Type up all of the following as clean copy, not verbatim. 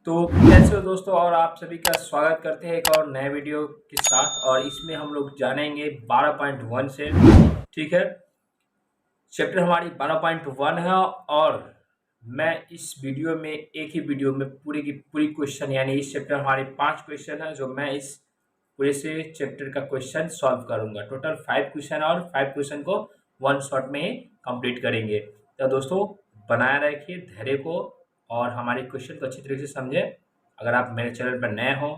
तो कैसे हो दोस्तों, और आप सभी का स्वागत करते हैं एक और नए वीडियो के साथ। और इसमें हम लोग जानेंगे 12.1 से। ठीक है, चैप्टर हमारी 12.1 है। और मैं इस वीडियो में एक ही वीडियो में पूरी की पूरी क्वेश्चन, यानी इस चैप्टर हमारे 5 क्वेश्चन है जो मैं इस पूरे से चैप्टर का क्वेश्चन सॉल्व करूंगा। टोटल 5 क्वेश्चन और 5 क्वेश्चन को वन शॉट में ही कंप्लीट करेंगे। तो दोस्तों बनाए रखिए धैर्य को और हमारे क्वेश्चन को अच्छी तरीके से समझे। अगर आप मेरे चैनल पर नए हो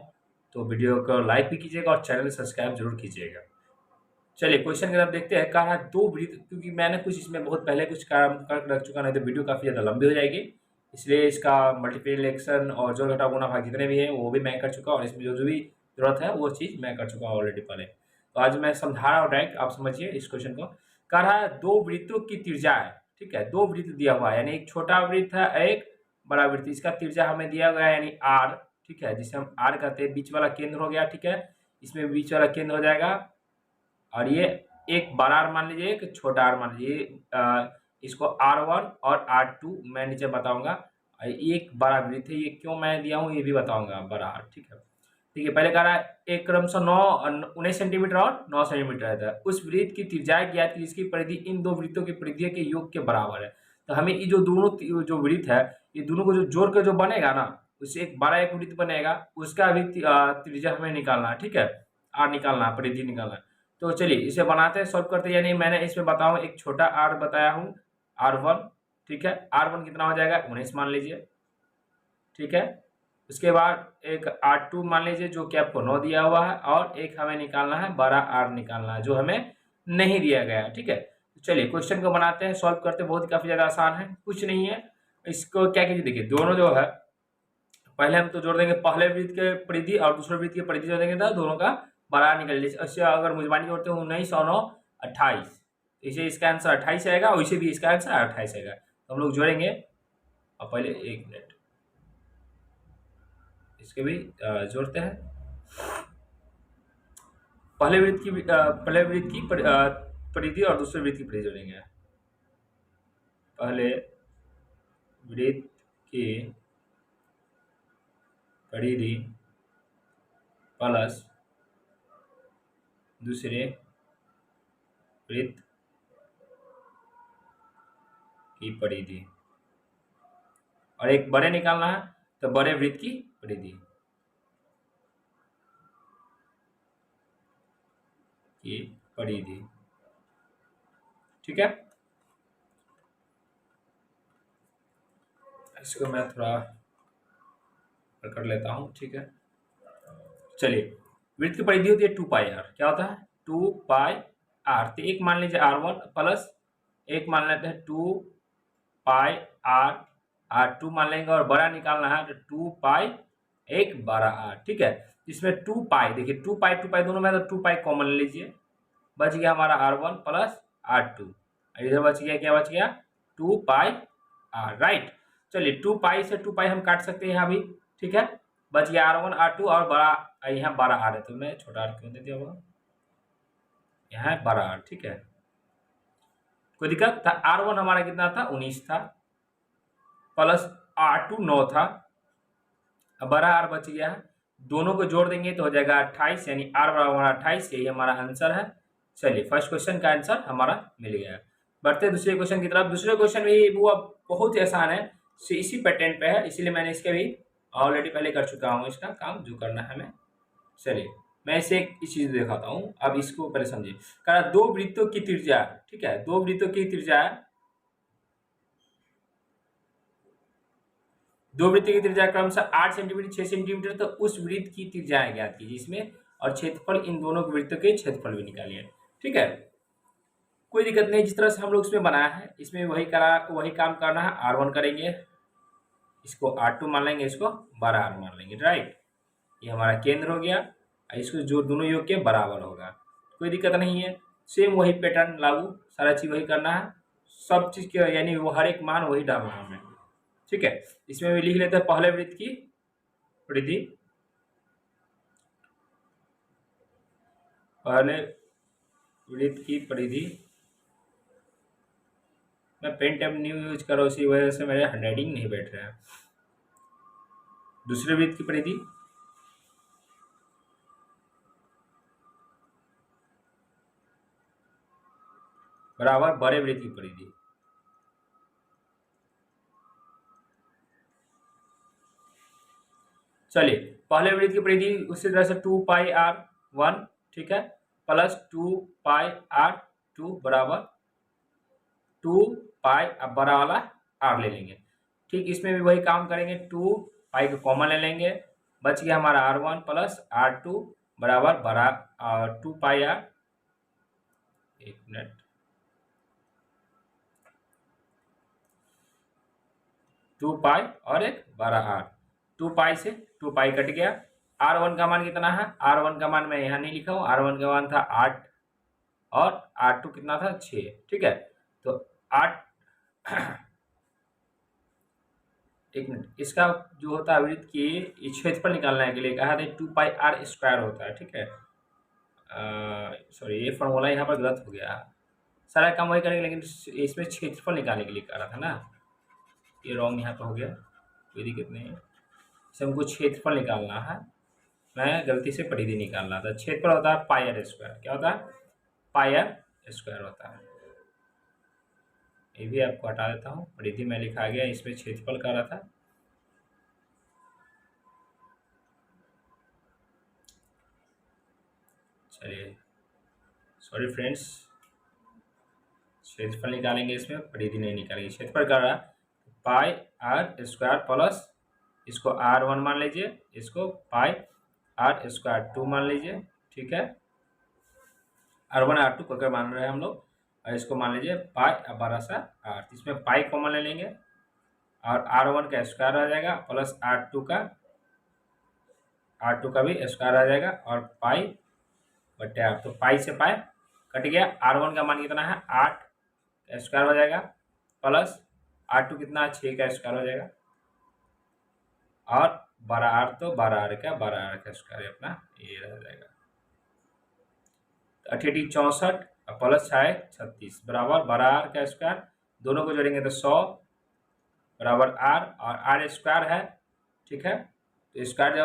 तो वीडियो को लाइक भी कीजिएगा और चैनल सब्सक्राइब जरूर कीजिएगा। चलिए क्वेश्चन की तरफ देखते हैं। कहा है दो वृत्त, क्योंकि मैंने कुछ इसमें बहुत पहले कुछ काम कर रख चुका, नहीं तो वीडियो काफ़ी ज़्यादा लंबी हो जाएगी, इसलिए इसका मल्टीप्लिकेशन और जोड़ घटाव गुणा भाग जितने भी हैं वो भी मैं कर चुका, और इसमें जो जो भी जरूरत है वो चीज़ मैं कर चुका हूँ ऑलरेडी पहले। तो आज मैं समझा रहा हूँ डायरेक्ट, आप समझिए इस क्वेश्चन को। कह रहा है दो वृत्तों की त्रिज्याएं, ठीक है, दो वृत्त दिया हुआ है, यानी एक छोटा वृत्त है एक बड़ा वृत्त, इसका त्रिज्या हमें दिया गया है यानी आर, ठीक है, जिसे हम आर कहते हैं। बीच वाला केंद्र हो गया, ठीक है, इसमें बीच वाला केंद्र हो जाएगा। और ये एक बड़ा आर मान लीजिए, एक छोटा आर मान लीजिए। इसको R1 और R2 मैं नीचे बताऊंगा। एक बड़ा वृत्त है, ये क्यों मैं दिया हूँ ये भी बताऊंगा, बड़ा आर, ठीक है। ठीक है, पहले कह रहा है एक क्रमशः 19 सेंटीमीटर और 9 सेंटीमीटर रहता है। उस वृत्त की त्रिज्या ज्ञात की जिसकी परिधि इन दो वृत्तों की परिधियों के योग के बराबर है। तो हमें ये जो दोनों जो वृत्त है, ये दोनों को जो जोड़ कर जो बनेगा ना, उससे एक बड़ा एक वृत्त बनेगा, उसका भी त्रिज्या हमें निकालना है, ठीक है, आर निकालना है, परिधि निकालना है। तो चलिए इसे बनाते हैं, सॉल्व करते हैं। यानी मैंने इसमें बताऊँ एक छोटा आर बताया हूँ, R1, ठीक है। R1 कितना हो जाएगा 19 मान लीजिए, ठीक है। उसके बाद एक R2 मान लीजिए जो कि आपको 9 दिया हुआ है, और एक हमें निकालना है बड़ा R निकालना है जो हमें नहीं दिया गया है, ठीक है। तो चलिए क्वेश्चन को बनाते हैं, सॉल्व करते हैं। बहुत ही काफी ज्यादा आसान है, कुछ नहीं है। इसको क्या कीजिए, देखिए दोनों जो है पहले हम तो जोड़ देंगे, पहले वृत्त के परिधि और दूसरे वृत्त की परिधि जोड़ देंगे तो दोनों का बड़ा निकल जाए। अच्छा, अगर मुजबानी जोड़ते हैं 19 और 9 28, इसे इसका आंसर 28 आएगा, वैसे भी इसका आंसर 28 आएगा। तो हम लोग जोड़ेंगे, और पहले एक मिनट इसके भी जोड़ते हैं। पहले वृत्त की परिधि और दूसरे वृत्त की परिधि जोड़ेंगे। पहले वृत्त की परिधि प्लस दूसरे वृत्त की परिधि, और एक बड़े निकालना है तो बड़े वृत्त की परिधि ठीक है। इसको मैं थोड़ा कर लेता हूं, ठीक है। चलिए वृत्त की परिधि होती है 2 पाई आर, क्या होता है 2 पाई आर। तो एक मान लीजिए R1 प्लस एक मान लेते हैं 2 पाई आर, R2 मान लेंगे, और बड़ा निकालना है तो 2 पाई एक बड़ा आर, ठीक है। इसमें 2 पाई, देखिए 2 पाई दोनों में, तो 2 पाई कॉमन लीजिए, बच गया हमारा R1 प्लस R2। इधर बच गया, क्या बच गया 2 पाई आर, राइट। चलिए 2 पाई से 2 पाई हम काट सकते हैं यहाँ भी, ठीक है। बच गया R1 R2 और बड़ा यहाँ बड़ा आर है, तो मैं छोटा आर क्यों दे दिया होगा, यहाँ बड़ा आर, ठीक है। कोई दिक्कत था। R1 हमारा कितना था 19 था, प्लस R2 9 था, अब बड़ा आर बच गया है। दोनों को जोड़ देंगे तो हो जाएगा 28, यानी आर बराबर हमारा 28, यही हमारा आंसर है। चलिए फर्स्ट क्वेश्चन का आंसर हमारा मिल गया है। बढ़ते हैं दूसरे क्वेश्चन की तरफ। दूसरे क्वेश्चन भी वो अब बहुत ही आसान है, इसी पैटर्न पे है, इसीलिए मैंने इसके भी ऑलरेडी पहले कर चुका हूँ इसका काम जो करना है हमें। चलिए मैं इसे एक चीज दिखाता हूँ, अब इसको पहले समझिए। कहा दो वृत्तों की त्रिज्या, ठीक है, दो वृत्तों की त्रिज्या, दो वृत्त की त्रिज्या क्रमशः 8 सेंटीमीटर 6 सेंटीमीटर, तो उस वृत्त की त्रिज्याएं ज्ञात कीजिए इसमें, और क्षेत्रफल इन दोनों वृत्तों के क्षेत्रफल भी निकालिए, ठीक है। कोई दिक्कत नहीं, जिस तरह से हम लोग इसमें बनाया है इसमें वही काम करना है। R1 करेंगे, इसको R2 मान लेंगे, इसको बड़ा R मान लेंगे, राइट। ये हमारा केंद्र हो गया, इसको जो दोनों योग के बराबर होगा, कोई दिक्कत नहीं है। सेम वही पैटर्न लागू, सारा चीज वही करना है, सब चीज के यानी वो हर एक मान वही डालना है हमें, ठीक है। इसमें भी लिख लेते हैं पहले वृत्त की परिधि, पहले वृत्त की परिधि, मैं पेन टैब न्यू यूज कर रहा हूँ, इसी वजह से मेरे हैंडराइटिंग नहीं बैठ रहा है। दूसरे वृत्त की परिधि बराबर बड़े वृत्त की परिधि। चलिए पहले वृत्त की परिधि उसी तरह से 2πr1, ठीक है, प्लस 2πr2 बराबर 2π, अब बड़ा वाला r ले लेंगे। ठीक, इसमें भी वही काम करेंगे, 2π को कॉमन ले लेंगे, बच गया हमारा r1 प्लस r2 बराबर बड़ा 2πr, एक मिनट, 2π और एक बड़ा r, 2π से 2π कट गया। r1 का मान कितना है, r1 का मान मैं यहाँ नहीं लिखा हूँ, r1 का मान था 8 और r2 कितना था 6, ठीक है। तो 8 एक मिनट, इसका जो होता है वृत्त की क्षेत्रफल निकालने के लिए कहा था 2πr² होता है, ठीक है। सॉरी, ये फॉर्मूला यहाँ पर गलत हो गया, सारा काम वही करेंगे लेकिन इसमें क्षेत्रफल निकालने के लिए कह रहा था ना, ये रॉन्ग यहाँ पर हो गया, कोई दिक्कत नहीं है। इसे हमको क्षेत्रफल निकालना है, मैं गलती से परिधि निकालना था। क्षेत्रफल होता है πr², क्या होता है, πr² होता है। ये भी आपको हटा देता हूँ, परिधि में लिखा गया, इसमें क्षेत्रफल कर रहा था। चलिए सॉरी फ्रेंड्स, क्षेत्रफल निकालेंगे, इसमें परिधि नहीं निकालेंगे, क्षेत्रफल कर रहा πr² प्लस इसको r1 मान लीजिए, इसको πr²2 मान लीजिए, ठीक है, r1 r2 को मान रहे हैं हम लोग, और इसको मान लीजिए पाई बड़ा सा r, इसमें पाई कॉमन ले लेंगे और r1 का स्क्वायर आ जाएगा प्लस r2 का भी स्क्वायर आ जाएगा और पाई बटे r, तो पाई से पाई कट गया। r1 का मान कितना है 8 का स्क्वायर हो जाएगा प्लस r2 कितना है 6 का स्क्वायर हो जाएगा और 12r, तो 12r का स्क्वायर अपना ये रह जाएगा। 88 64 प्लस 36 बराबर 12r का स्क्वायर, दोनों को जोड़ेंगे तो 100 बराबर r, और r स्क्वायर है, ठीक है। तो स्क्वायर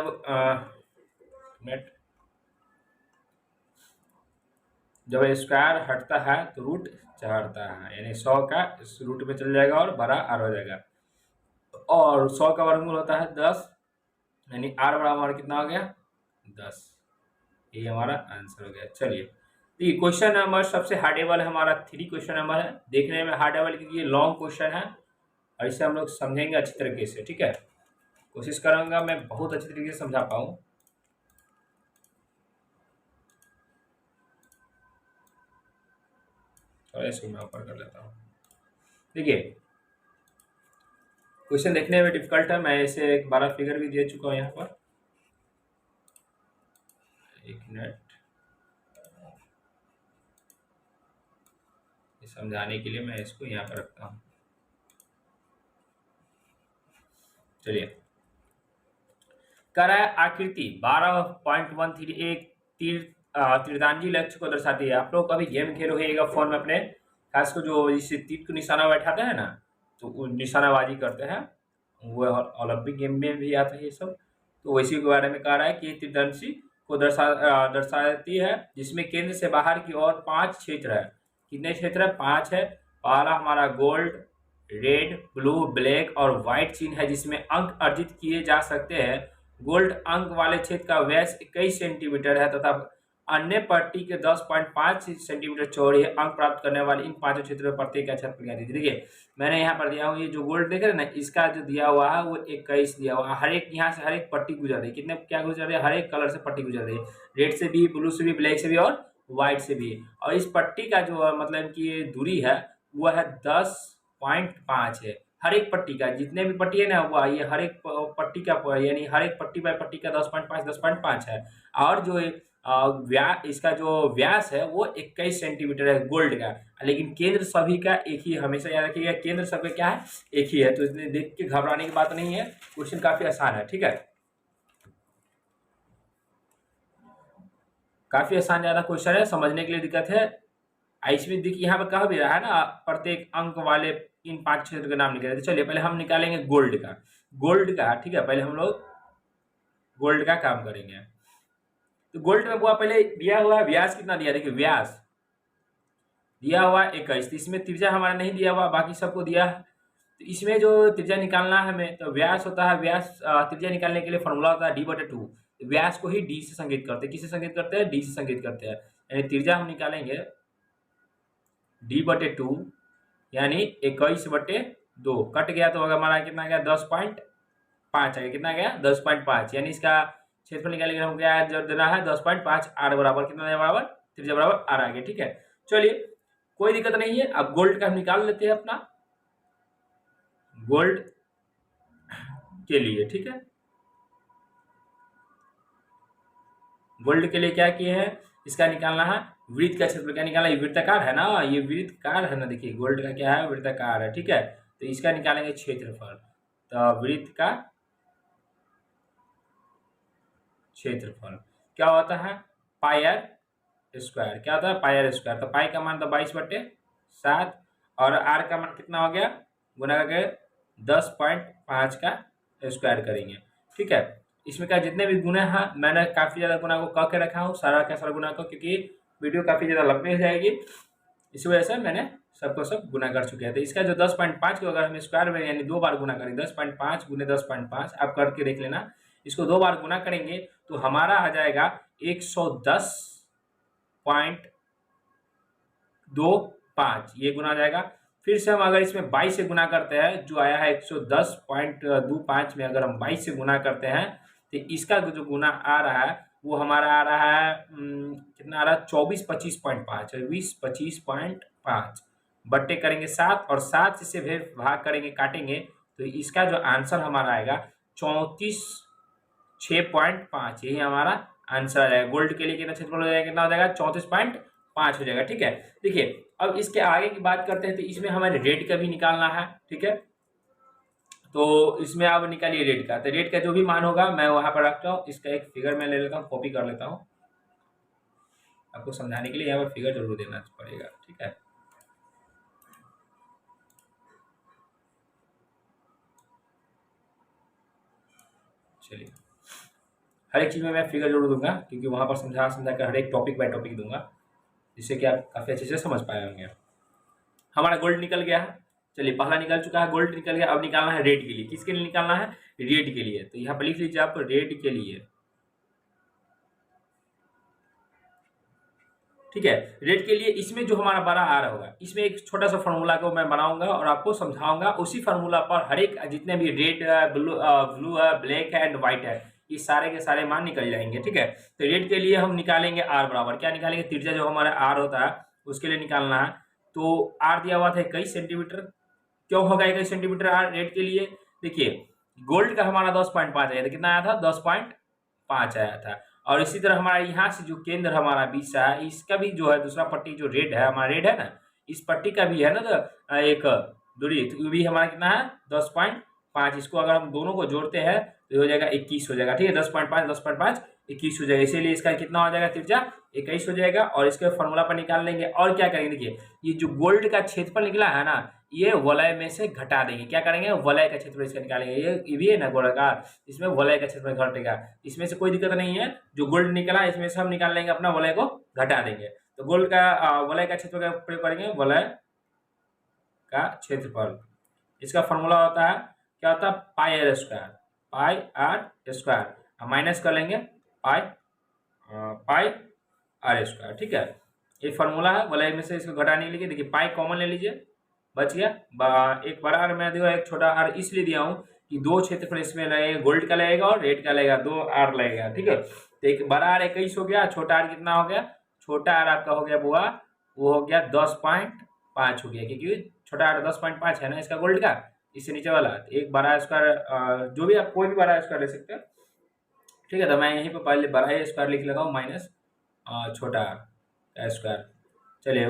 जब स्क्वायर हटता है तो रूट चढ़ता है, यानी 100 का इस रूट में चल जाएगा और बड़ा r हो जाएगा, और 100 का वर्गमूल होता है 10, यानी r बराबर कितना हो गया 10। ये हमारा आंसर हो गया। चलिए देखिए क्वेश्चन नंबर सबसे हार्डेबल हमारा 3 क्वेश्चन नंबर है, देखने में हार्डेबल क्योंकि ये लॉन्ग क्वेश्चन है और इसे हम लोग समझेंगे अच्छी तरीके से, ठीक है। कोशिश करूंगा मैं बहुत अच्छी तरीके से समझा पाऊँ। थोड़ा इसको मैं ऊपर कर लेता हूँ। देखिए क्वेश्चन देखने में डिफिकल्ट है, मैं इसे एक 12 फिगर भी दे चुका हूँ यहाँ पर, एक मिनट, समझाने के लिए मैं इसको यहाँ पर रखता हूँ। चलिए कह रहा है आकृति 12.13 एक तीरंदाजी लक्ष्य को दर्शाती है। आप लोग कभी गेम खेल होगा फोन में अपने, खास कर जो इसे तीर को निशाना बैठाते हैं ना, तो वो निशानाबाजी करते हैं, वो ओलंपिक गेम में भी आता है ये सब। तो इसी के बारे में कह रहा है कि तीरंदाजी को दर्शाती है जिसमें केंद्र से बाहर की ओर 5 क्षेत्र है। कितने क्षेत्र है, 5 है। पहला हमारा गोल्ड, रेड, ब्लू, ब्लैक और व्हाइट चिन्ह है जिसमें अंक अर्जित किए जा सकते हैं। गोल्ड अंक वाले क्षेत्र का व्यास 21 सेंटीमीटर है तथा अन्य पट्टी के 10.5 सेंटीमीटर चौड़े अंक प्राप्त करने वाले इन 5 क्षेत्रों में प्रत्येक का क्षेत्रफल ज्ञात कीजिए। देखिए मैंने यहाँ पर दिया हूँ, ये जो गोल्ड देख रहे हैं ना, इसका जो दिया हुआ है वो 21 दिया हुआ है। हर एक यहाँ से हर एक पट्टी गुजर रही है, कितने क्या गुजर रही है, हर एक कलर से पट्टी गुजर रही है, रेड से भी, ब्लू से भी, ब्लैक से भी और व्हाइट से भी। और इस पट्टी का जो मतलब की दूरी है वो है 10.5 है। हर एक पट्टी का, जितने भी पट्टी है ना वो ये हर एक पट्टी का, यानी हर एक पट्टी बाय पट्टी का 10.5 है। और जो इसका जो व्यास है वो 21 सेंटीमीटर है गोल्ड का, लेकिन केंद्र सभी का एक ही, हमेशा याद रखिएगा केंद्र सबका क्या है, एक ही है। तो इसलिए देख के घबराने की बात नहीं है, क्वेश्चन काफी आसान है, ठीक है, काफी आसान ज्यादा क्वेश्चन है, समझने के लिए दिक्कत है। इसमें देखिए यहाँ पर कहा भी रहा है ना, प्रत्येक अंक वाले इन 5 क्षेत्र के नाम निकाले। तो चलिए पहले हम निकालेंगे गोल्ड का, ठीक है। पहले हम लोग गोल्ड का काम करेंगे। तो गोल्ड में बुआ पहले दिया हुआ है व्यास कितना दिया, देखिए व्यास दिया हुआ 21, तो इसमें त्रिज्या हमारा नहीं दिया हुआ, बाकी सबको दिया है। तो इसमें जो त्रिज्या निकालना है हमें, तो व्यास होता है, व्यास त्रिज्या निकालने के लिए फॉर्मूला होता है d/2। व्यास को ही डी से संकेत करते हैं, किससे संकेत करते हैं, डी से संकेत करते हैं। यानी त्रिज्या हम निकालेंगे d/2 यानी 21/2, कट गया तो हमारा कितना गया 10.5 आएगा, कितना गया 10.5, यानी इसका क्षेत्रफल निकालने के लिए हम क्या जो देना है 10.5 आर बराबर कितना बराबर त्रिज्या बराबर आर आ गया। ठीक है, चलिए कोई दिक्कत नहीं है। अब गोल्ड का हम निकाल लेते हैं अपना गोल्ड के लिए। ठीक है, गोल्ड के लिए क्या किए हैं, इसका निकालना है वृत्त का क्षेत्रफल। क्या निकालना है, वृत्ताकार है ना, ये वृत्तकार है ना, देखिए गोल्ड का क्या है वृत्ताकार है। ठीक है, तो इसका निकालेंगे क्षेत्रफल, तो वृत्त का क्षेत्रफल क्या होता है पाई आर स्क्वायर। क्या होता है पाई आर स्क्वायर, तो पाई का मान तो 22/7 और आर का मान कितना हो गया गुना करके 10.5 का स्क्वायर करेंगे। ठीक है, इसमें क्या जितने भी गुना हैं मैंने काफ़ी ज़्यादा गुना को कह के रखा हूँ, सारा का सारा गुना को, क्योंकि वीडियो काफ़ी ज़्यादा लंबी हो जाएगी, इसी वजह से मैंने सबको सब गुना कर चुके हैं। तो इसका जो 10.5 को अगर हम स्क्वायर में यानी 2 बार गुना करें, 10.5 गुने 10.5 आप करके देख लेना, इसको 2 बार गुना करेंगे तो हमारा आ जाएगा 110.25, ये गुना आ जाएगा। फिर से हम अगर इसमें 22 से गुना करते हैं, जो आया है 110.25 में अगर हम 22 से गुना करते हैं तो इसका जो गुना आ रहा है वो हमारा आ रहा है कितना आ रहा है 2425.5 बट्टे करेंगे 7 और 7 से फिर भाग करेंगे काटेंगे, तो इसका जो आंसर हमारा आएगा 34.6, यही हमारा आंसर आ जाएगा। गोल्ड के लिए कितना क्षेत्रफल हो जाएगा, कितना हो जाएगा 34.5 हो जाएगा। ठीक है, देखिए अब इसके आगे की बात करते हैं, तो इसमें हमें रेट का भी निकालना है। ठीक है, तो इसमें आप निकालिए रेट का, तो रेट का जो भी मान होगा मैं वहां पर रखता हूँ। इसका एक फिगर मैं ले लेता हूँ, कॉपी कर लेता हूँ, आपको समझाने के लिए यहाँ पर फिगर जरूर देना पड़ेगा। ठीक है, चलिए हर एक चीज़ में मैं फिगर जरूर दूंगा, क्योंकि वहां पर समझा कर हर एक टॉपिक बाय टॉपिक दूंगा, जिससे कि आप काफ़ी अच्छे से समझ पाए होंगे। हमारा गोल्ड निकल गया है, चलिए पहला निकल चुका है, गोल्ड निकल गया। अब निकालना है रेट के लिए, किसके लिए निकालना है, रेट के लिए। तो यहाँ पर लिख लीजिए आप रेट के लिए। ठीक है, रेट के लिए इसमें जो हमारा बड़ा आर होगा, इसमें एक छोटा सा फार्मूला को मैं बनाऊंगा और आपको समझाऊंगा। उसी फार्मूला पर हर एक जितने भी रेड ब्लू है ब्लैक है एंड व्हाइट है, ये सारे के सारे मान निकल जाएंगे। ठीक है, तो रेट के लिए हम निकालेंगे आर बराबर, क्या निकालेंगे, त्रिज्या जो हमारा आर होता है उसके लिए निकालना है। तो आर दिया हुआ था 21 सेंटीमीटर, क्यों होगा 21 सेंटीमीटर आर रेट के लिए, देखिए गोल्ड का हमारा 10.5 आया था, कितना आया था 10.5 आया था। और इसी तरह हमारा यहाँ से जो केंद्र हमारा बीच से है, इसका भी जो है दूसरा पट्टी जो रेड है हमारा, रेड है ना, इस पट्टी का भी है ना तो एक दूरी, तो भी हमारा कितना है 10.5। इसको अगर हम दोनों को जोड़ते हैं तो हो जाएगा 21 हो जाएगा। ठीक है, 10.5 10.5 21 हो जाएगा, इसीलिए इसका कितना हो जाएगा त्रिज्या 21 हो जाएगा। और इसके फॉर्मूला पर निकाल लेंगे और क्या करेंगे, देखिए ये जो गोल्ड का क्षेत्रफल निकला है ना, ये वलय में से घटा देंगे, क्या करेंगे वलय का क्षेत्रफल इसका निकालेंगे। ये भी है ना गोलाकार, इसमें वलय का क्षेत्रफल घटेगा, इसमें से कोई दिक्कत नहीं है। जो गोल्ड निकला इसमें से हम निकाल लेंगे, अपना वलय को घटा देंगे। तो गोल्ड का वलय का क्षेत्रफल का प्रयोग करेंगे, वलय का क्षेत्रफल, इसका फॉर्मूला होता है क्या होता है pi r square, pi r square minus कर लेंगे पाई आर स्क्वायर। ठीक है, ये फॉर्मूला है वलय में से इसको घटाने के लिए। देखिए पाई कॉमन ले लीजिए, बच गया एक बड़ा आर मैं दिया, एक छोटा आर इसलिए दिया हूँ कि दो क्षेत्रफल इसमें लगेगा, गोल्ड का लगेगा और रेड का लगेगा, 2 आर लगेगा। ठीक है, तो एक बड़ा आर 21 हो गया, छोटा आर कितना हो गया, छोटा आर आपका हो गया बुआ वो हो गया 10.5 हो गया, क्योंकि छोटा आर 10.5 है ना इसका गोल्ड का, इससे नीचे वाला। एक बड़ा स्क्वायर जो भी आप कोई भी बड़ा स्क्वायर ले सकते हो। ठीक है, तो मैं यहीं पर पहले बड़ा स्क्वायर लिख लगा हूँ माइनस छोटा आर स्क्वायर। चलिए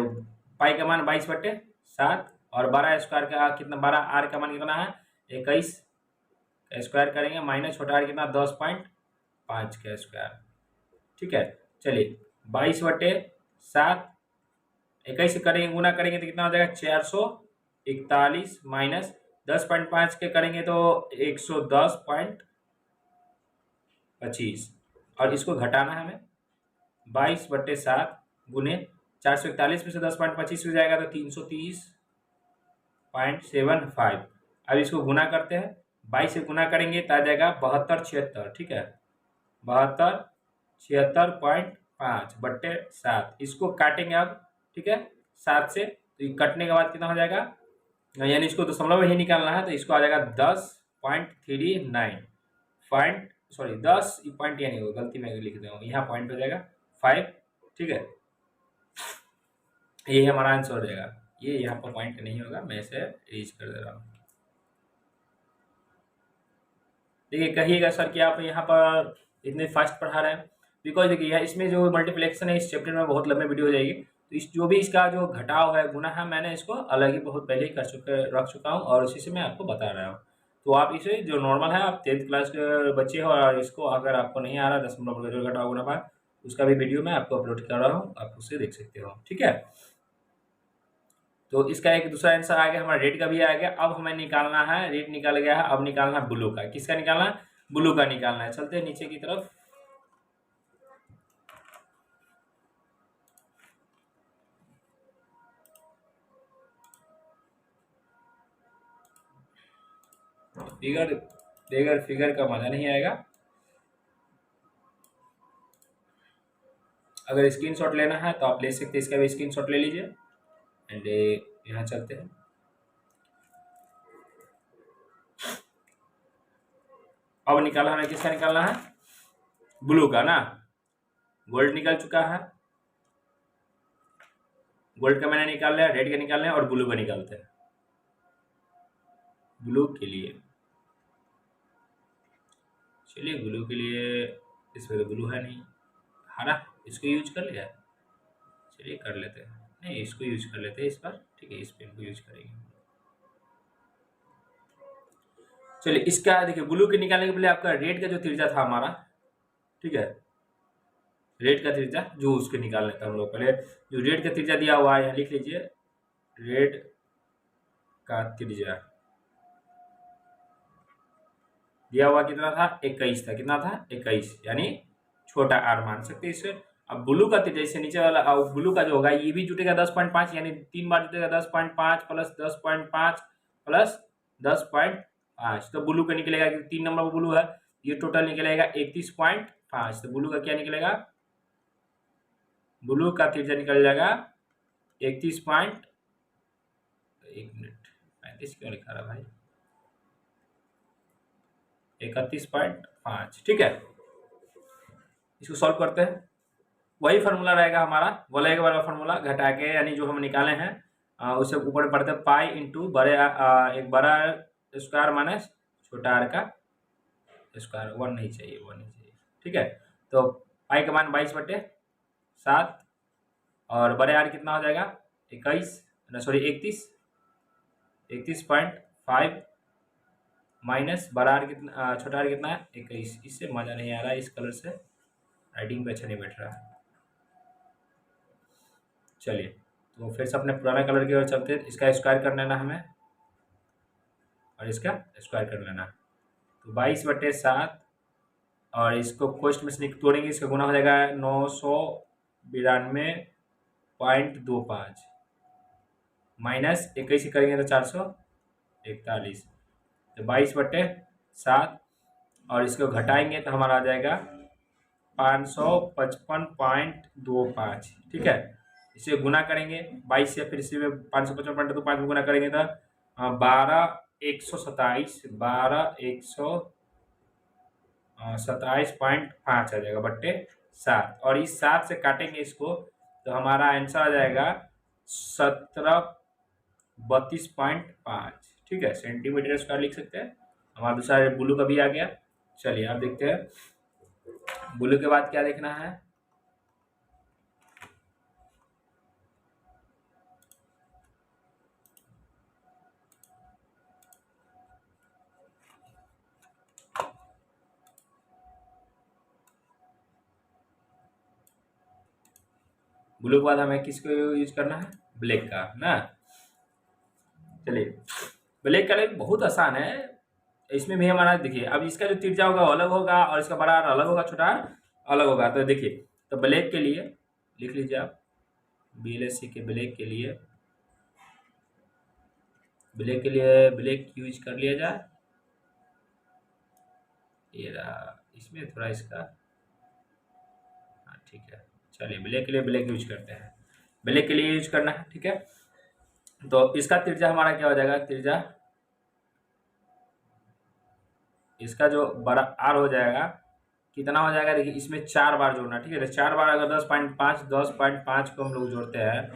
पाई का मान 22/7 और 12 स्क्वायर का कितना, 12 आर का मान कितना है 21 का स्क्वायर करेंगे माइनस छोटा आर कितना 10.5 का स्क्वायर। ठीक है, चलिए 22/7 21 करेंगे गुना करेंगे तो कितना हो जाएगा 441 माइनस 10.5 के करेंगे तो 110. 25 और इसको घटाना है हमें 22/7 गुने 441 में से 10.25 हो जाएगा तो 330.75। अब इसको गुना करते हैं, 22 से गुना करेंगे तो आ जाएगा 7276। ठीक है, 7276.5/7। इसको काटेंगे अब। ठीक है, 7 से तो ये कटने के बाद कितना हो जाएगा, यानी इसको दशमलव ही निकालना है तो इसको आ जाएगा 10.39 पॉइंट, सॉरी 10 पॉइंट, यानी गलती में लिख दे यहाँ पॉइंट हो जाएगा 5। ठीक है, ये हमारा आंसर हो जाएगा। ये यहाँ पर पॉइंट नहीं होगा, मैं इसे रीच कर दे रहा हूँ। देखिए कहिएगा सर कि आप यहाँ पर इतने फास्ट पढ़ा रहे हैं, बिकॉज देखिए इसमें जो मल्टीप्लेक्शन है इस चैप्टर में बहुत लंबी वीडियो हो जाएगी, तो इस जो भी इसका जो घटाव है गुना है मैंने इसको अलग ही बहुत पहले ही रख चुका हूँ और उसी से मैं आपको बता रहा हूँ। तो आप इसे जो नॉर्मल है, आप 10th क्लास के बच्चे हो और इसको अगर आपको नहीं आ रहा दशमलव जो घटाव गुना भाग, उसका भी वीडियो मैं आपको अपलोड कर रहा हूँ, आप उसे देख सकते हो। ठीक है, तो इसका एक दूसरा आंसर आ गया, हमारा रेड का भी आ गया। अब हमें निकालना है, रेड निकाल गया है, अब निकालना है ब्लू का। किसका निकालना है, ब्लू का निकालना है। चलते हैं नीचे की तरफ। फिगर का मजा नहीं आएगा। अगर स्क्रीनशॉट लेना है तो आप ले सकते हैं, इसका भी स्क्रीनशॉट ले लीजिए। एंड यहाँ चलते हैं। अब निकालना हमें किसका निकालना है, ब्लू का ना। गोल्ड निकल चुका है, गोल्ड का मैंने निकाल लिया, रेड का निकाल लिया और ब्लू का निकालते हैं। ब्लू के लिए चलिए, ब्लू के लिए इसमें तो ब्लू है नहीं, हरा इसको यूज कर लिया, चलिए कर लेते हैं। नहीं, इसको यूज कर लेते हैं इस बार। ठीक है, इस पेन को यूज करेंगे। चलिए इसका देखिए, ब्लू के निकालने के पहले आपका रेड का जो त्रिज्या था हमारा, ठीक है, रेड का त्रिज्या जो उसके निकालने का हम लोग पहले जो रेड का त्रिज्या दिया हुआ है यहाँ लिख लीजिए। रेड का त्रिज्या दिया हुआ कितना था, 21 था। कितना था, 21, यानी छोटा आर मान सकते हैं इसे। अब ब्लू का त्रिज्या इससे नीचे वाला, ब्लू का जो होगा ये भी जुटेगा 10.5, यानी 3 बार जुटेगा 10.5 प्लस 10.5 प्लस 10.5, तो ब्लू का निकलेगा, क्योंकि 3 नंबर ब्लू है, ये टोटल निकलेगा 31.5। तो ब्लू का क्या निकलेगा, ब्लू का त्रिज्या निकल जाएगा 31 पॉइंट, 1 मिनट 35 क्यों लिखा रहा भाई, 31.5। ठीक है, इसको सॉल्व करते हैं। वही फार्मूला रहेगा हमारा, वलय वाला फार्मूला घटा के, यानी जो हम निकाले हैं उससे ऊपर पढ़ते हैं पाई इंटू बड़े एक बड़ा स्क्वायर माइनस छोटा आर का स्क्वायर। 1 नहीं चाहिए, 1 नहीं चाहिए। ठीक है, तो पाई का मान 22/7 और बड़े आर कितना हो जाएगा 21, सॉरी 31.5 माइनस बड़ा आर कितना, छोटा आर कितना है 21। इससे मजा नहीं आ रहा है, इस कलर से राइटिंग पे अच्छा नहीं बैठ रहा है। चलिए तो फिर से अपने पुराने कलर की ओर चलते हैं। इसका स्क्वायर कर लेना हमें और इसका स्क्वायर कर लेना। तो 22/7 और इसको कोष्ट में से तोड़ेंगे, इसका गुना हो जाएगा 992.25 माइनस 21 करेंगे तो 441, तो 22/7 और इसको घटाएंगे तो हमारा आ जाएगा 555.25। ठीक है, इसे गुना करेंगे 22 से, फिर इसे 555.25 में गुना करेंगे तो 12,127.5 आ जाएगा /7, और इस 7 से काटेंगे इसको तो हमारा आंसर आ जाएगा 1732.5। ठीक है, सेंटीमीटर स्क्वायर लिख सकते हैं। हमारा दूसरा ब्लू का भी आ गया। चलिए आप देखते हैं ब्लू के बाद क्या देखना है। ब्लू के बाद हमें किसको यूज करना है, ब्लैक का ना। चलिए ब्लैक कलर बहुत आसान है, इसमें भी हमारा देखिए, अब इसका जो त्रिज्या होगा वो अलग होगा और इसका बड़ा आर अलग होगा, छोटा आर अलग होगा। तो देखिए, तो ब्लैक के लिए लिख लीजिए आप, BLSC के ब्लैक के लिए, ब्लैक यूज कर लिया जाए। ये रहा, इसमें थोड़ा इसका, हाँ ठीक है, चलिए ब्लैक के लिए ब्लैक यूज करते हैं, ब्लैक के लिए यूज करना है, ठीक है। तो इसका त्रिज्या हमारा क्या हो जाएगा, त्रिज्या इसका जो बड़ा आर हो जाएगा कितना हो जाएगा, देखिए इसमें 4 बार जोड़ना, ठीक है। तो 4 बार अगर 10.5 को हम लोग जोड़ते हैं,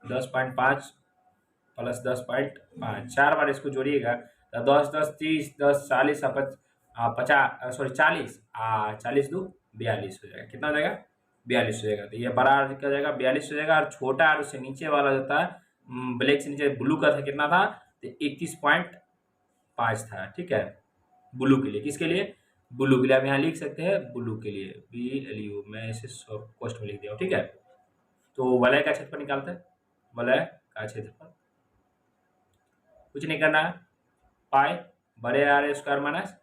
10.5 प्लस 10.5, 4 बार इसको जोड़िएगा तो 10 10 30 10 40 50, सॉरी 40, 40 2 42 हो जाएगा। कितना हो जाएगा, 42 हो जाएगा। तो ये बड़ा आर क्या हो जाएगा, 42 हो जाएगा। और छोटा आर उससे नीचे वाला जो था, ब्लैक से नीचे ब्लू का था, कितना था, तो 31.5 था, ठीक है। ब्लू के लिए, किसके लिए, ब्लू के लिए आप यहाँ लिख सकते हैं, ब्लू के लिए BLU, मैं इसे पोस्ट में लिख दिया हूँ, ठीक है। तो वलय का क्षेत्रफल निकालते हैं, वलय का क्षेत्रफल कुछ नहीं करना है, पाई बड़े आर स्क्वायर माइनस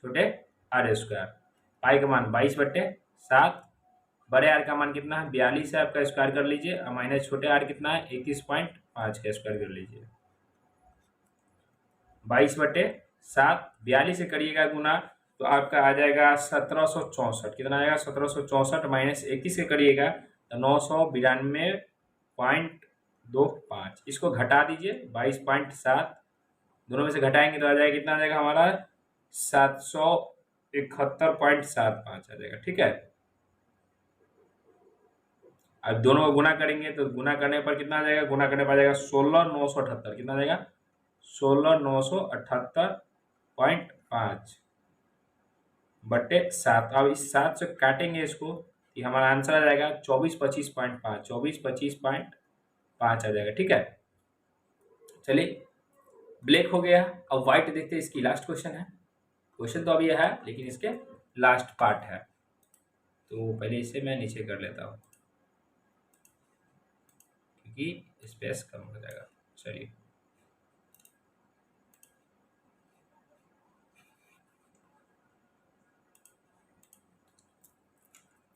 छोटे आर स्क्वायर, पाई का मान 22/7, बड़े आर का मान कितना है 42 है, आपका स्क्वायर कर लीजिए, और माइनस छोटे आर कितना है 31.5 का स्क्वायर कर लीजिए। 22/7, 42 से करिएगा गुना तो आपका आ जाएगा 1764, कितना आएगा 1764, माइनस 21 से करिएगा तो 992.25, इसको घटा दीजिए 22.7, दोनों में से घटाएंगे तो आ जाएगा, कितना आ जाएगा हमारा 771.75 आ जाएगा, ठीक है। अब दोनों को गुना करेंगे तो गुना करने पर कितना आ जाएगा, गुना करने पर आ जाएगा 16,978, कितना आ जाएगा 16,978.5 बटे 7। अब इस 7 से काटेंगे इसको, ये हमारा आंसर आ जाएगा 2425.5, 2425.5 आ जाएगा, ठीक है। चलिए ब्लैक हो गया, अब व्हाइट देखते हैं, इसकी लास्ट क्वेश्चन है। क्वेश्चन तो अभी यह है लेकिन इसके लास्ट पार्ट है, तो पहले इसे मैं नीचे कर लेता हूँ क्योंकि स्पेस कम हो जाएगा। चलिए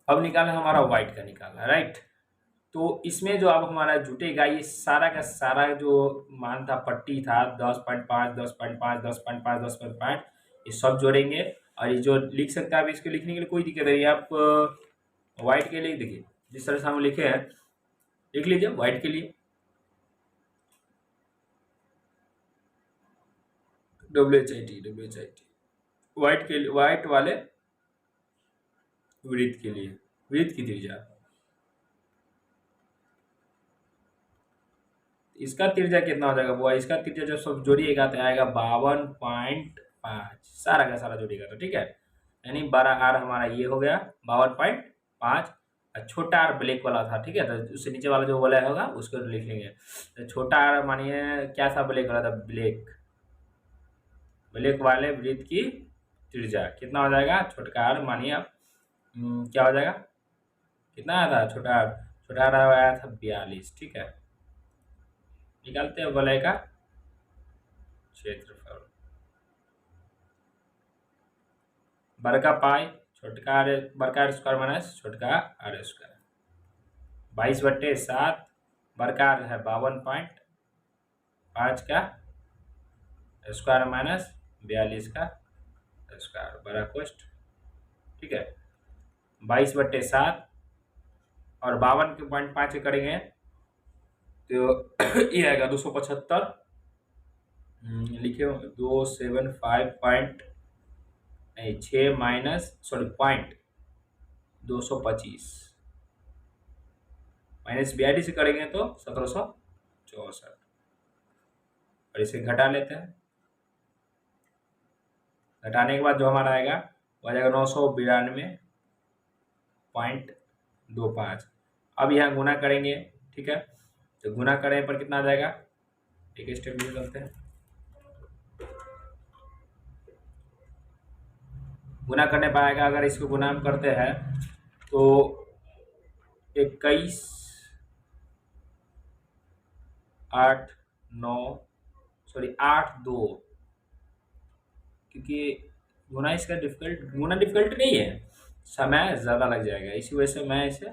अब निकालना हमारा व्हाइट का निकालना है, राइट। तो इसमें जो अब हमारा जुटेगा ये सारा का सारा जो मान था, पट्टी था 10.5 10.5 10.5 10.5, ये सब जोड़ेंगे। और ये जो लिख सकता है, आप इसको लिखने के लिए कोई दिक्कत नहीं है, आप व्हाइट के लिए देखिए जिस तरह से हम लिखे हैं लिख लीजिए। व्हाइट के लिए WHIT, व्हाइट के लिए, व्हाइट वाले वृत्त के लिए, वृत्त की त्रिज्या, इसका त्रिज्या कितना हो जाएगा वो, इसका त्रिज्या जब सब जोड़िएगा तो आएगा 52.5, सारा का सारा जोड़िएगा तो, ठीक है। यानी 12R हमारा ये हो गया 52.5, छोटा आर ब्लैक वाला था, ठीक है। तो उससे नीचे वाला जो वाला होगा उसको लिख लेंगे। तो छोटा आर मानिए क्या था, ब्लैक वाला था, ब्लैक वाले वृत्त की त्रिज्या कितना हो जाएगा, छोटा आर मानिए आप क्या हो जाएगा, कितना आया था छोटा आर आया था 42, ठीक है। निकालते हैं वलय का क्षेत्रफल, बड़का पाई छोटका आर, बड़का आर स्क्वायर माइनस छोटका आर स्क्वायर, 22/7, बड़का आर है 52.5 का स्क्वायर माइनस 42 का स्क्वायर, बड़ा कोष्ठ, ठीक है। 22/7 और 52.5 करेंगे तो ये आएगा 275, लिखे 275 नहीं 6 माइनस सॉरी पॉइंट 225 माइनस 42 से करेंगे तो 1764, और इसे घटा लेते हैं। घटाने के बाद जो हमारा आएगा वो आ जाएगा 992.25। अब यहाँ गुना करेंगे, ठीक है। तो गुना करने पर कितना आ जाएगा, एक स्टेप नीचे चलते हैं। गुना करने पर आएगा, अगर इसको गुना हम करते हैं तो 21 8 9 सॉरी 8 2, क्योंकि गुना इसका डिफिकल्ट नहीं है, समय ज़्यादा लग जाएगा, इसी वजह से मैं इसे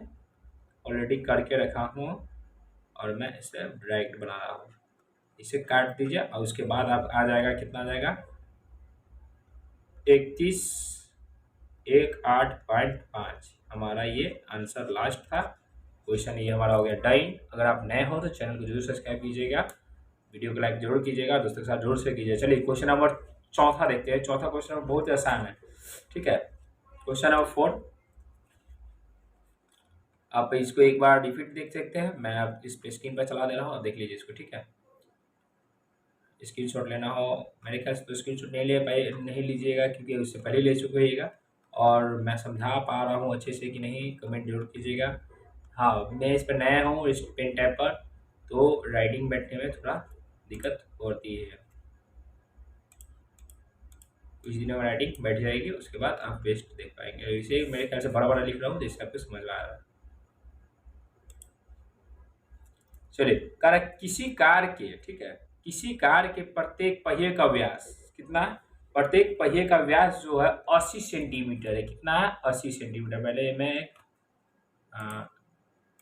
ऑलरेडी करके रखा हूँ और मैं इसे डायरेक्ट बना रहा हूँ। इसे काट दीजिए और उसके बाद आप आ जाएगा, कितना आ जाएगा 3118.5। हमारा ये आंसर लास्ट था। क्वेश्चन ये हमारा हो गया डन। अगर आप नए हो तो चैनल को जरूर सब्सक्राइब कीजिएगा, वीडियो को लाइक जरूर कीजिएगा, दोस्तों के साथ जरूर शेयर कीजिए। चलिए क्वेश्चन नंबर चौथा देखते हैं। चौथा क्वेश्चन बहुत ही आसान है, ठीक है। क्वेश्चन नंबर 4, आप इसको एक बार रिपीट देख सकते हैं, मैं आप इस पे स्क्रीन पर चला दे रहा हूँ, देख लीजिए इसको, ठीक है। स्क्रीनशॉट लेना हो मेरे ख्याल से तो स्क्रीनशॉट नहीं लीजिएगा, क्योंकि उससे पहले ले चुके होइएगा। और मैं समझा पा रहा हूँ अच्छे से कि नहीं, कमेंट जरूर कीजिएगा। हाँ, मैं इस पर नया हूँ इस पेन टैब पर, तो राइटिंग बैठने में थोड़ा दिक्कत होती है। कुछ दिनों में राइटिंग बैठ जाएगी, उसके बाद आप बेस्ट देख पाएंगे। इसे मेरे ख्याल से बड़ा बड़ा लिख रहा हूँ जिससे आपको समझ में आ रहा है। चलिए, किसी कार के, ठीक है, किसी कार के प्रत्येक पहिए का व्यास कितना है? प्रत्येक पहिए का व्यास जो है 80 सेंटीमीटर है। कितना है? 80 सेंटीमीटर। पहले मैं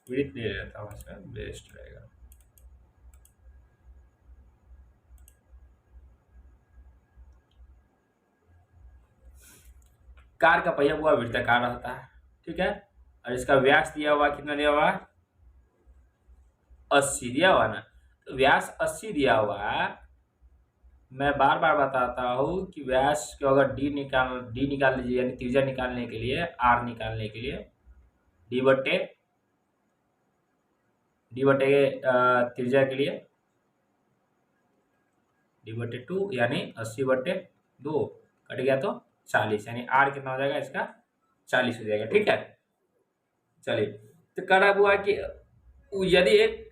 विड्थ ले लेता हूँ, इसमें बेस्ट रहेगा। कार का पहिया हुआ वृत्ताकार रहता है, ठीक है, और इसका व्यास दिया हुआ कितना दिया हुआ? 80 दिया हुआ ना। तो व्यास 80 दिया हुआ है। मैं बार बार बताता हूँ कि व्यास को अगर डी निकाल लीजिए, यानी त्रिज्या निकालने के लिए, आर निकालने के लिए डी बटे त्रिज्या के लिए डी बटे 2, यानी 80 बटे 2 कट गया तो 40, यानी आर कितना हो जाएगा इसका? 40 हो जाएगा, ठीक है। चलिए, तो कड़ा हुआ कि यदि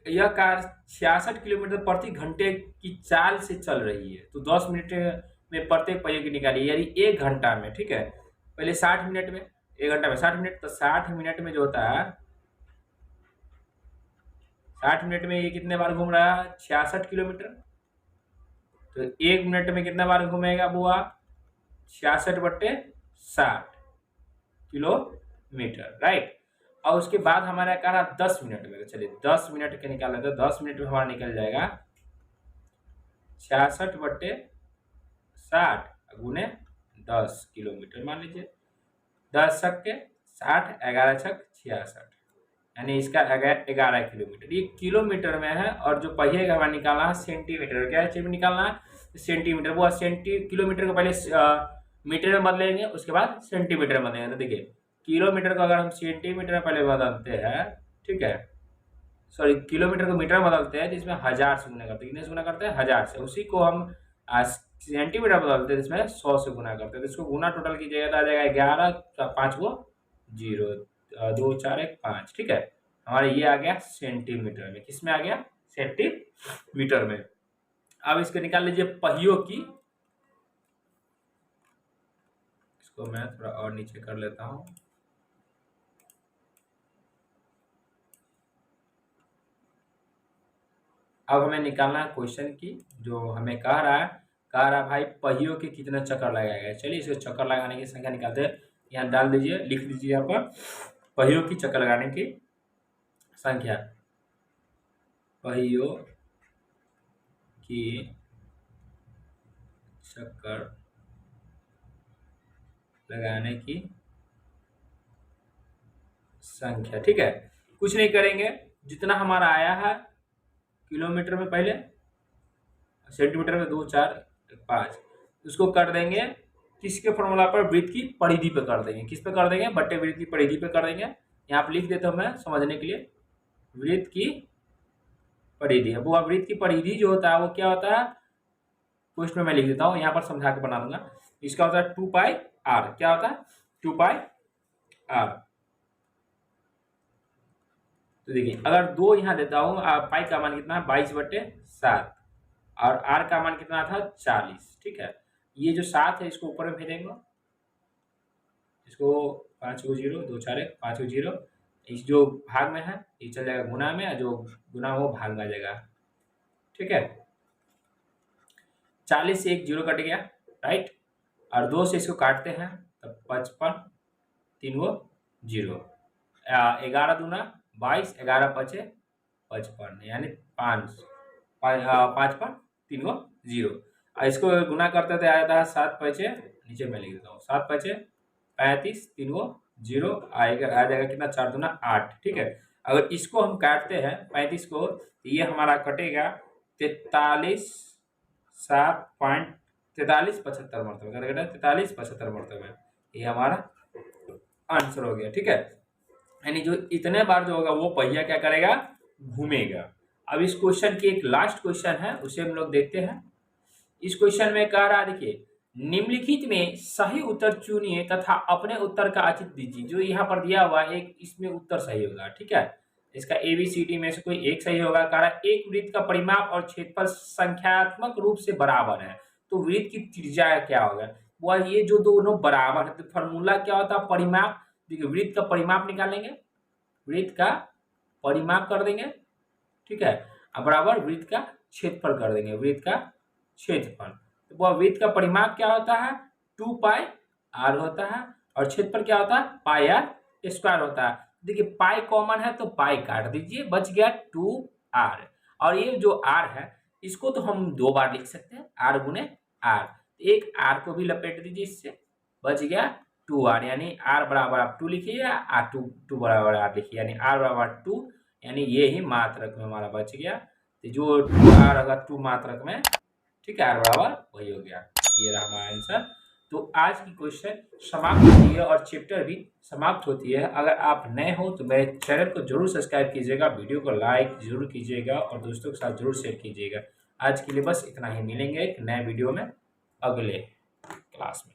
यह कार 66 किलोमीटर प्रति घंटे की चाल से चल रही है तो 10 मिनट में प्रत्येक पहिए की निकालिए, यानी 1 घंटा में, ठीक है। पहले 60 मिनट में, 1 घंटा में 60 मिनट, तो 60 मिनट में जो होता है, 60 मिनट में ये कितने बार घूम रहा है? 66 किलोमीटर। तो 1 मिनट में कितना बार घूमेगा बुआ? 66 बट्टे 60 किलोमीटर, राइट। और उसके बाद हमारा कह रहा 10 मिनट में, तो चलिए 10 मिनट के निकाल लेते हैं। 10 मिनट में हमारा निकल जाएगा 66 बट्टे 60 गुने 10 किलोमीटर, मान लीजिए 10 छक्के 60, 11 छक 66, यानी इसका 11 किलोमीटर। ये किलोमीटर में है, और जो पहिए का हमारा निकालना है सेंटीमीटर। क्या चीज निकालना है? सेंटीमीटर। वो किलोमीटर को पहले मीटर में बदलेंगे, उसके बाद सेंटीमीटर में बदलेंगे। तो देखिए, किलोमीटर को अगर हम सेंटीमीटर में पहले बदलते हैं, ठीक है, सॉरी किलोमीटर को मीटर में बदलते हैं, तो इसमें 1000 से गुना करते हैं। कितने से गुना करते हैं? 1000 से। उसी को हम सेंटीमीटर बदलते हैं, इसमें 100 से गुना करते हैं। तो इसको गुना टोटल कीजिएगा तो आ जाएगा 11, 5 को 0, 2 4 1 5, ठीक है। हमारे ये आ गया सेंटीमीटर में। किस में आ गया? सेंटीमीटर में। अब इसको निकाल लीजिए पहियों की। इसको मैं थोड़ा और नीचे कर लेता हूं। अब हमें निकालना है क्वेश्चन की, जो हमें कह रहा है भाई पहियों के कितने चक्कर लगाएगा। चलिए इसको चक्कर लगाने की संख्या निकालते हैं। यहाँ डाल दीजिए, लिख दीजिए यहाँ पर पहियों की चक्कर लगाने की संख्या। पहियों की चक्कर लगाने की संख्या, ठीक है। कुछ नहीं करेंगे, जितना हमारा आया है किलोमीटर में पहले, सेंटीमीटर में 2 4 5, उसको कर देंगे किसके फॉर्मूला पर? वृत्त की परिधि पे कर देंगे। किस पे कर देंगे? बट्टे वृत्त की परिधि पे कर देंगे। यहाँ पे लिख देता हूँ मैं समझने के लिए, वृत्त की परिधि है। वो वृत्त की परिधि जो होता है वो क्या होता है? क्वेश्चन में मैं लिख देता हूँ, यहाँ पर समझा के बना दूंगा। इसका होता है 2 पाई आर। क्या होता है? 2 पाई आर। तो देखिए, अगर 2 यहाँ देता हूँ, पाई का मान कितना है? 22 बट्टे 7, और आर का मान कितना था? 40, ठीक है। ये जो 7 है इसको ऊपर में भेजेंगे, इसको 5 को 0, 2 4 1 5 को 0, इस जो भाग में है ये चल जाएगा गुना में, जो गुना वो भाग में आ जाएगा, ठीक है। 40 से एक जीरो कट गया, राइट, और 2 से इसको काटते हैं तब 55, 3 वो जीरो, 11 दूना 22, 11 पचे 55, यानी 5 5 3 वो जीरो। इसको गुना करते थे आया था 7 पचे, नीचे मैं लिख देता हूँ 7 पचे 35, 3 वो जीरो, आ जाएगा कितना, 4 दूना 8, ठीक है। अगर इसको हम काटते हैं 35 को, तो ये हमारा कटेगा 43 43 75 मरतबा, 43 75 मरतबा, ये हमारा आंसर हो गया, ठीक है। यानी जो इतने बार जो होगा वो पहिया क्या करेगा, घूमेगा। अब इस क्वेश्चन की एक लास्ट क्वेश्चन है, उसे हम लोग देखते हैं। इस क्वेश्चन में कह रहा है, देखिए, निम्नलिखित में सही उत्तर चुनिए तथा अपने उत्तर का औचित्य दीजिए। जो यहाँ पर दिया हुआ है, एक इसमें उत्तर सही होगा, ठीक है। इसका ABCD में से कोई एक सही होगा। कह रहा है एक वृत्त का परिमाप और क्षेत्रफल संख्यात्मक रूप से बराबर है, तो वृत्त की त्रिज्या क्या होगा, वह ये जो दोनों बराबर है, तो फॉर्मूला क्या होता है, परिमाप। देखिए, वृत्त का परिमाप निकालेंगे, वृत्त का परिमाप कर देंगे, ठीक है, अब बराबर वृत्त का क्षेत्रफल कर देंगे, वृत्त का क्षेत्रफल। तो वह वृत्त का परिमाप क्या होता है, 2 पाई r होता है, और क्षेत्रफल क्या होता है, पाई r स्क्वायर होता है। देखिए, पाई कॉमन है तो पाई काट दीजिए, बच गया 2r, और ये जो r है इसको तो हम 2 बार लिख सकते हैं, r गुने r, एक r को भी लपेट दीजिए इससे, बच गया 2r, यानी r बराबर आप 2 लिखिए, या 2 बराबर r लिखिए, यानी r बराबर 2, यानी ये ही मात्रक में हमारा बच गया। तो जो 2r होगा 2 मात्रक में, ठीक है, r बराबर वही हो गया, ये रहा हमारा आंसर। तो आज की क्वेश्चन समाप्त होती है और चैप्टर भी समाप्त होती है। अगर आप नए हो तो मेरे चैनल को जरूर सब्सक्राइब कीजिएगा, वीडियो को लाइक जरूर कीजिएगा और दोस्तों के साथ जरूर शेयर कीजिएगा। आज के लिए बस इतना ही, मिलेंगे एक नए वीडियो में अगले क्लास में।